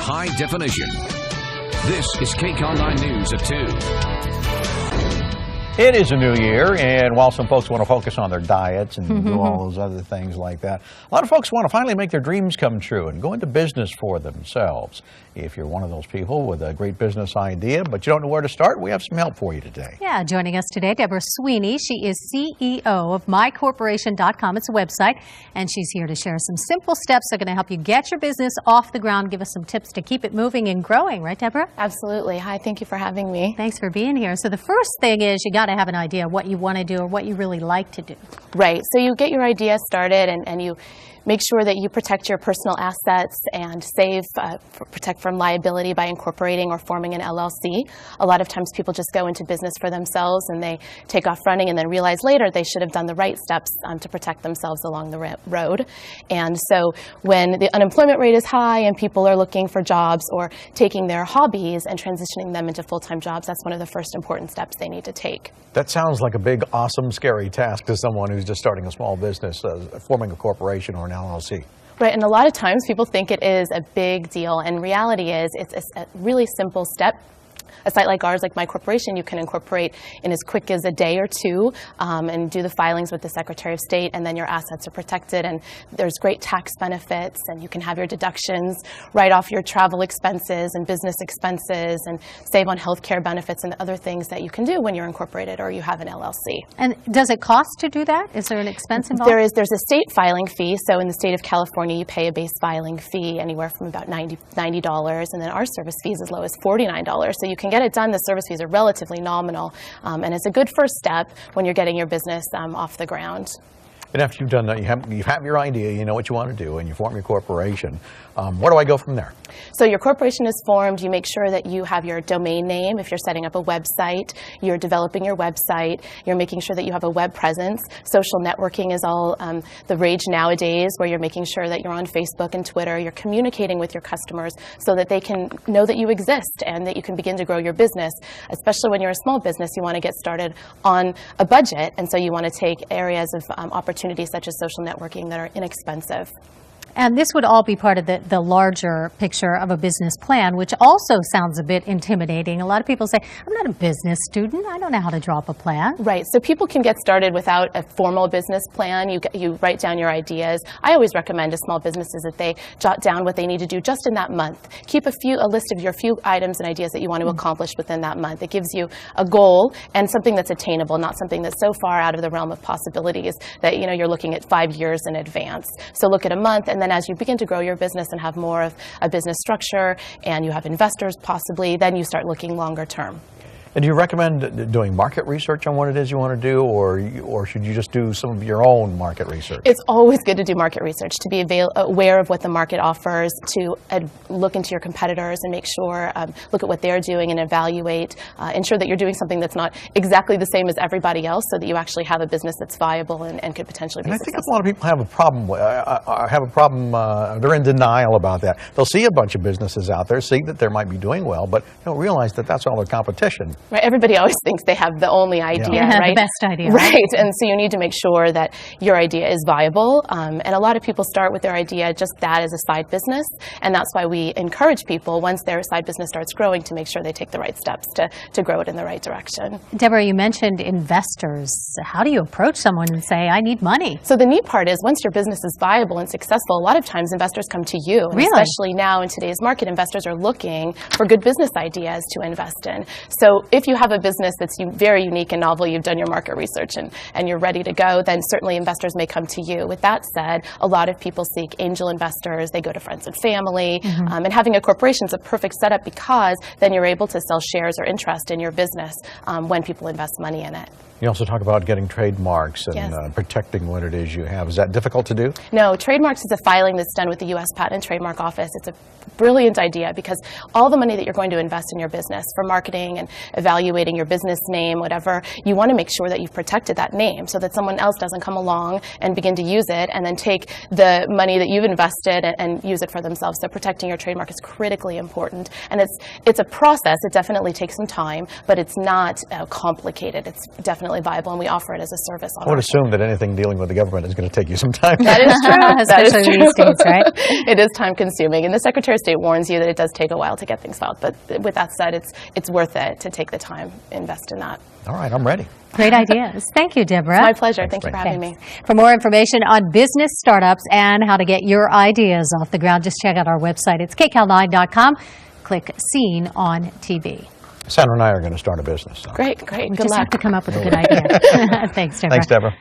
high definition. This is KCAL-9 News at 2. It is a new year, and while some folks want to focus on their diets and do all those other things like that, a lot of folks want to finally make their dreams come true and go into business for themselves. If you're one of those people with a great business idea, but you don't know where to start, we have some help for you today. Yeah, joining us today, Deborah Sweeney. She is CEO of MyCorporation.com. It's a website, and she's here to share some simple steps that are going to help you get your business off the ground, give us some tips to keep it moving and growing. Right, Deborah? Absolutely. Hi, thank you for having me. Thanks for being here. So the first thing is you got to have an idea of what you want to do or what you really like to do. Right. So you get your idea started and you make sure that you protect your personal assets and protect from liability by incorporating or forming an LLC. A lot of times people just go into business for themselves and they take off running and then realize later they should have done the right steps to protect themselves along the road. And so when the unemployment rate is high and people are looking for jobs or taking their hobbies and transitioning them into full-time jobs, that's one of the first important steps they need to take. That sounds like a big, awesome, scary task to someone who's just starting a small business, forming a corporation or an LLC. Right, and a lot of times people think it is a big deal, and reality is it's a really simple step. A site like ours, like MyCorporation, you can incorporate in as quick as a day or two and do the filings with the Secretary of State, and then your assets are protected, and there's great tax benefits, and you can have your deductions right off your travel expenses and business expenses and save on health care benefits and other things that you can do when you're incorporated or you have an LLC. And does it cost to do that? Is there an expense involved? There's a state filing fee. So in the state of California, you pay a base filing fee anywhere from about $90, and then our service fee is as low as $49. So you can get it done. The service fees are relatively nominal, and it's a good first step when you're getting your business off the ground. And after you've done that, you have your idea, you know what you want to do, and you form your corporation. Where do I go from there? So your corporation is formed. You make sure that you have your domain name. If you're setting up a website, you're developing your website. You're making sure that you have a web presence. Social networking is all the rage nowadays, where you're making sure that you're on Facebook and Twitter. You're communicating with your customers so that they can know that you exist and that you can begin to grow your business. Especially when you're a small business, you want to get started on a budget, and so you want to take areas of opportunities such as social networking that are inexpensive. And this would all be part of the larger picture of a business plan, which also sounds a bit intimidating. A lot of people say, I'm not a business student. I don't know how to draw up a plan. Right. So people can get started without a formal business plan. You write down your ideas. I always recommend to small businesses that they jot down what they need to do just in that month. Keep a list of your few items and ideas that you want to accomplish within that month. It gives you a goal and something that's attainable, not something that's so far out of the realm of possibilities that you're looking at 5 years in advance. So look at a month, and then as you begin to grow your business and have more of a business structure and you have investors possibly, then you start looking longer term. And do you recommend doing market research on what it is you want to do, or should you just do some of your own market research? It's always good to do market research, to be aware of what the market offers, to look into your competitors and make sure, look at what they're doing and evaluate, ensure that you're doing something that's not exactly the same as everybody else, so that you actually have a business that's viable and could potentially be successful. I think a lot of people have a problem, they're in denial about that. They'll see a bunch of businesses out there, see that they might be doing well, but don't realize that that's all their competition. Right, everybody always thinks they have the only idea, right? The best idea. Right, and so you need to make sure that your idea is viable. And a lot of people start with their idea just that as a side business, and that's why we encourage people, once their side business starts growing, to make sure they take the right steps to grow it in the right direction. Deborah, you mentioned investors. How do you approach someone and say, I need money? So the neat part is, once your business is viable and successful, a lot of times investors come to you. And really? Especially now in today's market, investors are looking for good business ideas to invest in. So if you have a business that's very unique and novel, you've done your market research and you're ready to go, then certainly investors may come to you. With that said, a lot of people seek angel investors. They go to friends and family. And having a corporation is a perfect setup, because then you're able to sell shares or interest in your business when people invest money in it. You also talk about getting trademarks and Yes. Protecting what it is you have. Is that difficult to do? No, trademarks is a filing that's done with the U.S. Patent and Trademark Office. It's a brilliant idea, because all the money that you're going to invest in your business for marketing and evaluating your business name, whatever, you want to make sure that you've protected that name so that someone else doesn't come along and begin to use it and then take the money that you've invested and use it for themselves. So protecting your trademark is critically important. And it's a process. It definitely takes some time, but it's not complicated. It's definitely viable, and we offer it as a service. I would assume that anything dealing with the government is going to take you some time. That is true. Especially these days, right? It is time consuming, and the Secretary of State warns you that it does take a while to get things filed. But with that said, it's worth it to take the time, invest in that. All right, I'm ready. Great ideas. Thank you, Deborah. My pleasure. Thanks, Thank you for having me. For more information on business startups and how to get your ideas off the ground, just check out our website. It's KCAL9.com. Click Seen on TV. Sandra and I are going to start a business. So. Great. We Good just luck. have to come up with a good idea. Thanks, Deborah. Thanks, Deborah.